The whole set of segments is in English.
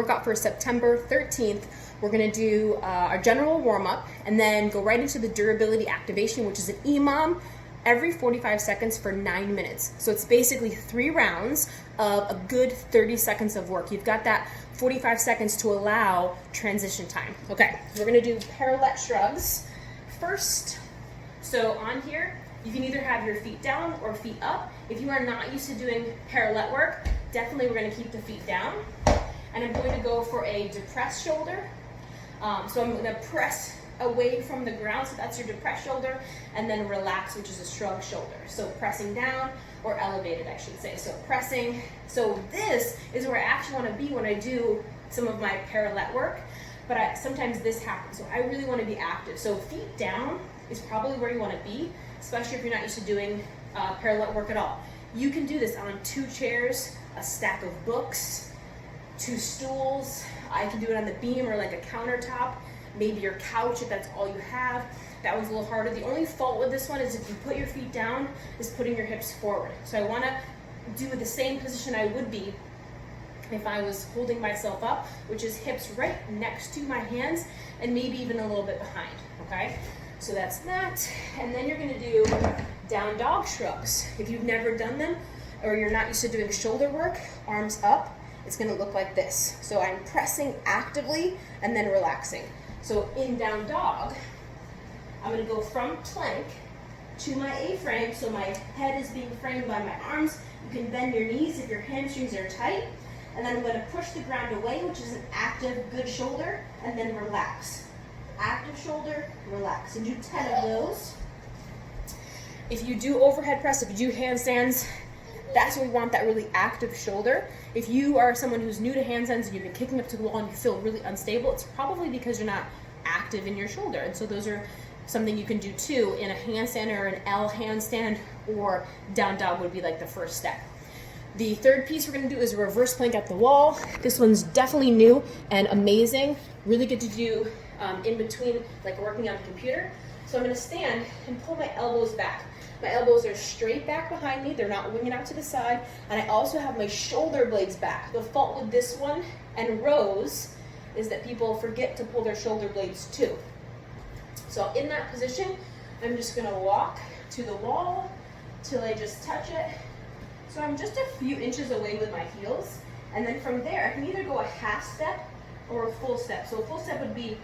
Workout for September 13th. We're going to do our general warm-up and then go right into the durability activation, which is an EMOM every 45 seconds for 9 minutes. So it's basically 3 rounds of a good 30 seconds of work. You've got that 45 seconds to allow transition time. Okay, we're going to do parallel shrugs first. So on here, you can either have your feet down or feet up. If you are not used to doing parallel work, definitely we're going to keep the feet down. And I'm going to go for a depressed shoulder. So I'm going to press away from the ground, so that's your depressed shoulder, and then relax, which is a shrug shoulder. So pressing down, or elevated, I should say. So pressing. So this is where I actually want to be when I do some of my parallel work, but sometimes this happens. So I really want to be active. So feet down is probably where you want to be, especially if you're not used to doing parallel work at all. You can do this on 2 chairs, a stack of books, 2 stools. I can do it on the beam or like a countertop, maybe your couch if that's all you have. That one's a little harder. The only fault with this one is if you put your feet down, is putting your hips forward. So I want to do the same position I would be if I was holding myself up, which is hips right next to my hands and maybe even a little bit behind, okay? So that's that. And then you're going to do down dog shrugs. If you've never done them or you're not used to doing shoulder work, arms up, it's going to look like this. So I'm pressing actively and then relaxing. So in down dog, I'm going to go from plank to my A-frame, so my head is being framed by my arms. You can bend your knees if your hamstrings are tight. And then I'm going to push the ground away, which is an active, good shoulder, and then relax. Active shoulder, relax. And do 10 of those. If you do overhead press, if you do handstands, that's where we want that really active shoulder. If you are someone who's new to handstands and you've been kicking up to the wall and you feel really unstable, it's probably because you're not active in your shoulder. And so those are something you can do too in a handstand or an L handstand, or down dog would be like the first step. The third piece we're going to do is a reverse plank at the wall. This one's definitely new and amazing. Really good to do in between, like working on the computer. So I'm going to stand and pull my elbows back. My elbows are straight back behind me. They're not winging out to the side. And I also have my shoulder blades back. The fault with this one and rows is that people forget to pull their shoulder blades too. So in that position, I'm just going to walk to the wall till I just touch it. So I'm just a few inches away with my heels. And then from there, I can either go a half step or a full step. So a full step would be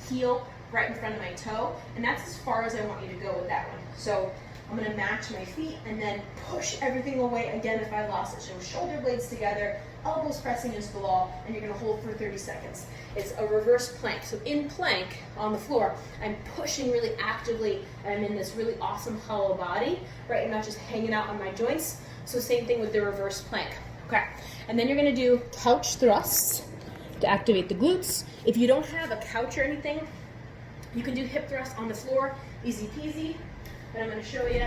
heel right in front of my toe. And that's as far as I want you to go with that one. So I'm going to match my feet and then push everything away again if I lost it. So shoulder blades together, elbows pressing into the wall, and you're going to hold for 30 seconds. It's a reverse plank. So in plank on the floor, I'm pushing really actively, and I'm in this really awesome hollow body, right? I'm not just hanging out on my joints. So same thing with the reverse plank. Okay, and then you're going to do couch thrusts to activate the glutes. If you don't have a couch or anything, you can do hip thrusts on the floor, easy peasy. But I'm going to show you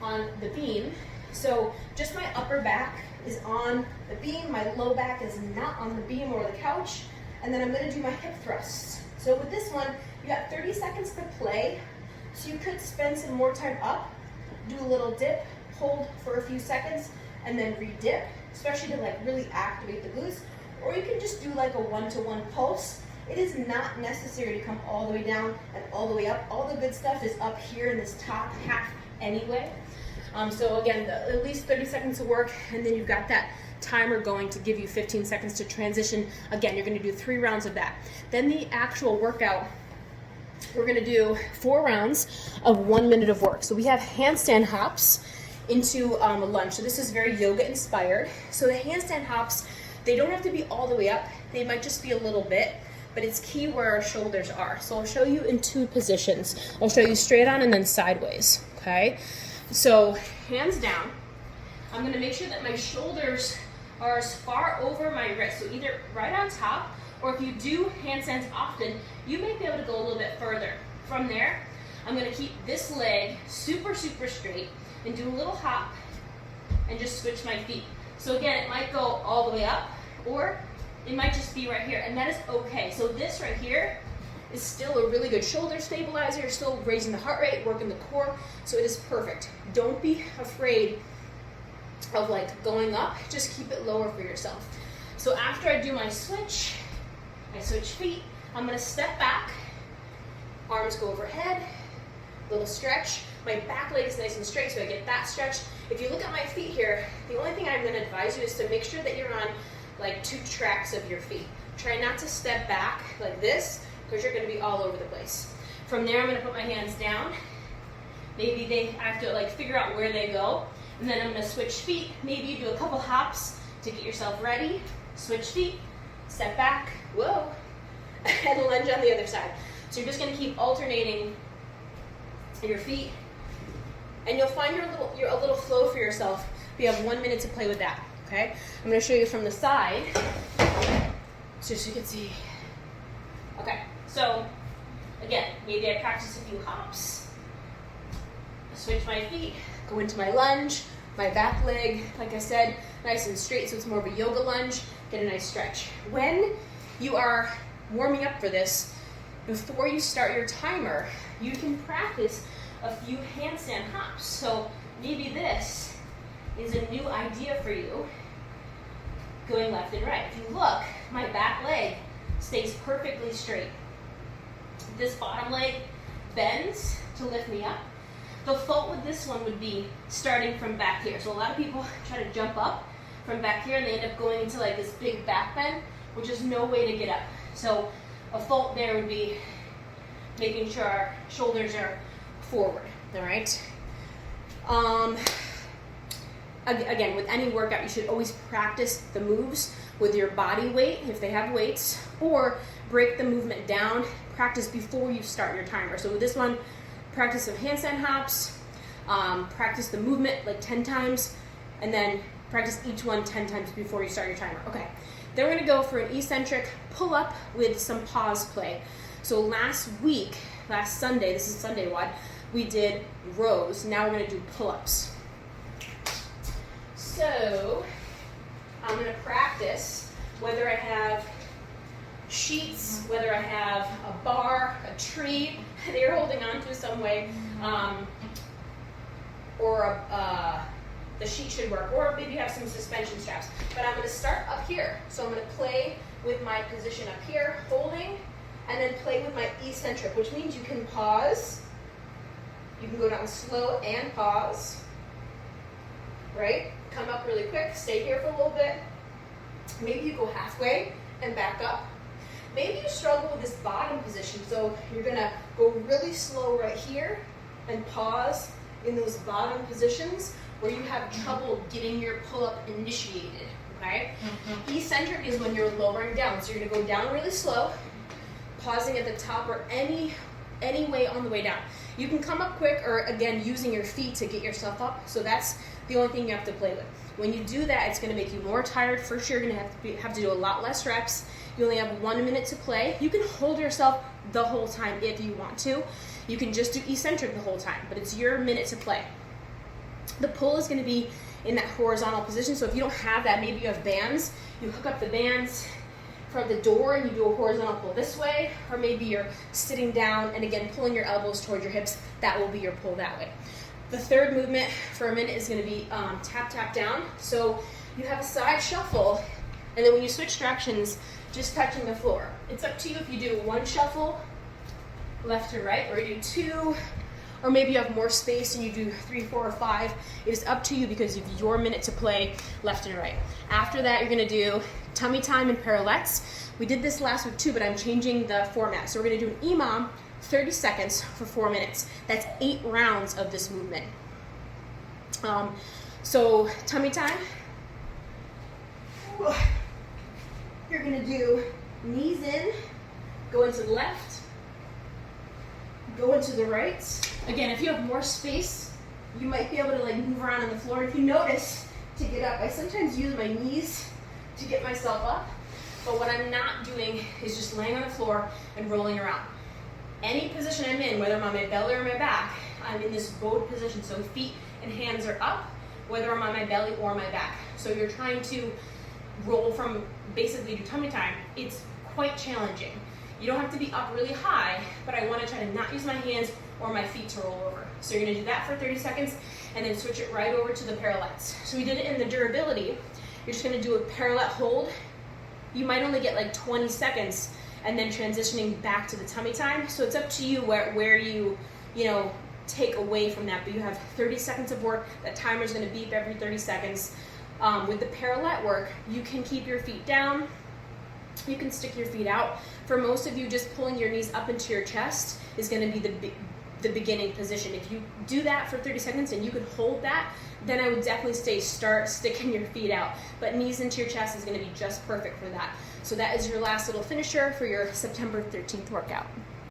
on the beam. So just my upper back is on the beam, my low back is not on the beam or the couch, and then I'm going to do my hip thrusts. So with this one, you got 30 seconds to play, so you could spend some more time up, do a little dip, hold for a few seconds, and then re-dip, especially to like really activate the glutes, or you can just do like a 1-to-1 pulse. It is not necessary to come all the way down and all the way up. All the good stuff is up here in this top half anyway. So again, at least 30 seconds of work, and then you've got that timer going to give you 15 seconds to transition. Again, you're going to do 3 rounds of that. Then the actual workout, we're going to do 4 rounds of 1 minute of work. So we have handstand hops into a lunge. So this is very yoga inspired. So the handstand hops, they don't have to be all the way up. They might just be a little bit. But it's key where our shoulders are. So I'll show you in 2 positions. I'll show you straight on and then sideways, okay? So hands down, I'm gonna make sure that my shoulders are as far over my wrist, so either right on top, or if you do handstands often, you may be able to go a little bit further. From there, I'm gonna keep this leg super, super straight and do a little hop and just switch my feet. So again, it might go all the way up, or it might just be right here, and that is okay. So this right here is still a really good shoulder stabilizer. You're still raising the heart rate, working the core, so it is perfect. Don't be afraid of like going up, just keep it lower for yourself. So after I do my switch, I switch feet, I'm gonna step back, arms go overhead, little stretch. My back leg is nice and straight, so I get that stretch. If you look at my feet here, the only thing I'm going to advise you is to make sure that you're on like 2 tracks of your feet. Try not to step back like this, because you're going to be all over the place. From there, I'm going to put my hands down. Maybe I have to like figure out where they go, and then I'm going to switch feet. Maybe you do a couple hops to get yourself ready. Switch feet, step back, whoa, and lunge on the other side. So you're just going to keep alternating your feet, and you'll find you're a little flow for yourself. You have 1 minute to play with that. Okay, I'm going to show you from the side, just so you can see. Okay, so again, maybe I practice a few hops, switch my feet, go into my lunge, my back leg, like I said, nice and straight, so it's more of a yoga lunge. Get a nice stretch. When you are warming up for this, before you start your timer, you can practice a few handstand hops. So maybe this is a new idea for you, going left and right. If you look, my back leg stays perfectly straight. This bottom leg bends to lift me up. The fault with this one would be starting from back here. So a lot of people try to jump up from back here and they end up going into like this big back bend, which is no way to get up. So a fault there would be making sure our shoulders are forward, all right? Again, with any workout, you should always practice the moves with your body weight, if they have weights, or break the movement down, practice before you start your timer. So with this one, practice some handstand hops, practice the movement like 10 times, and then practice each one 10 times before you start your timer. Okay, then we're gonna go for an eccentric pull-up with some pause play. So last Sunday, this is Sunday WOD, we did rows. Now we're gonna do pull-ups. So I'm gonna practice whether I have sheets, whether I have a bar, a tree that you're holding on to some way, or the sheet should work, or maybe you have some suspension straps. But I'm gonna start up here. So I'm gonna play with my position up here, holding, and then play with my eccentric, which means you can pause. You can go down slow and pause, right? Come up really quick, stay here for a little bit. Maybe you go halfway and back up. Maybe you struggle with this bottom position, so you're gonna go really slow right here and pause in those bottom positions where you have trouble getting your pull-up initiated, okay? Eccentric is when you're lowering down, so you're gonna go down really slow, pausing at the top or any way on the way down. You can come up quick, or again, using your feet to get yourself up, so that's the only thing you have to play with. When you do that, it's gonna make you more tired. For sure, you're gonna have to do a lot less reps. You only have 1 minute to play. You can hold yourself the whole time if you want to. You can just do eccentric the whole time, but it's your minute to play. The pull is gonna be in that horizontal position, so if you don't have that, maybe you have bands, you hook up the bands from the door and you do a horizontal pull this way, or maybe you're sitting down and again pulling your elbows towards your hips. That will be your pull that way. The third movement for a minute is going to be tap, tap down. So you have a side shuffle, and then when you switch directions, just touching the floor. It's up to you if you do one shuffle, left to right, or you do two, or maybe you have more space and you do 3, 4, or 5. It is up to you because it's your minute to play left and right. After that, you're going to do tummy time and parallettes. We did this last week too, but I'm changing the format. So we're going to do an EMOM, 30 seconds for 4 minutes. That's 8 rounds of this movement. So tummy time. You're gonna do knees in, go into the left, go into the right. Again, if you have more space, you might be able to like move around on the floor. If you notice, to get up, I sometimes use my knees to get myself up, but what I'm not doing is just laying on the floor and rolling around. Any position I'm in, whether I'm on my belly or my back, I'm in this bowed position. So feet and hands are up, whether I'm on my belly or my back. So you're trying to roll from basically to tummy time. It's quite challenging. You don't have to be up really high, but I want to try to not use my hands or my feet to roll over. So you're going to do that for 30 seconds and then switch it right over to the parallettes. So we did it in the durability. You're just going to do a parallel hold you might only get like 20 seconds and then transitioning back to the tummy time. So it's up to you where you take away from that, but you have 30 seconds of work. That timer is going to beep every 30 seconds. With the parallel work, you can keep your feet down, you can stick your feet out. For most of you, just pulling your knees up into your chest is going to be the beginning position. If you do that for 30 seconds and you could hold that, then I would definitely start sticking your feet out. But knees into your chest is going to be just perfect for that. So that is your last little finisher for your September 13th workout.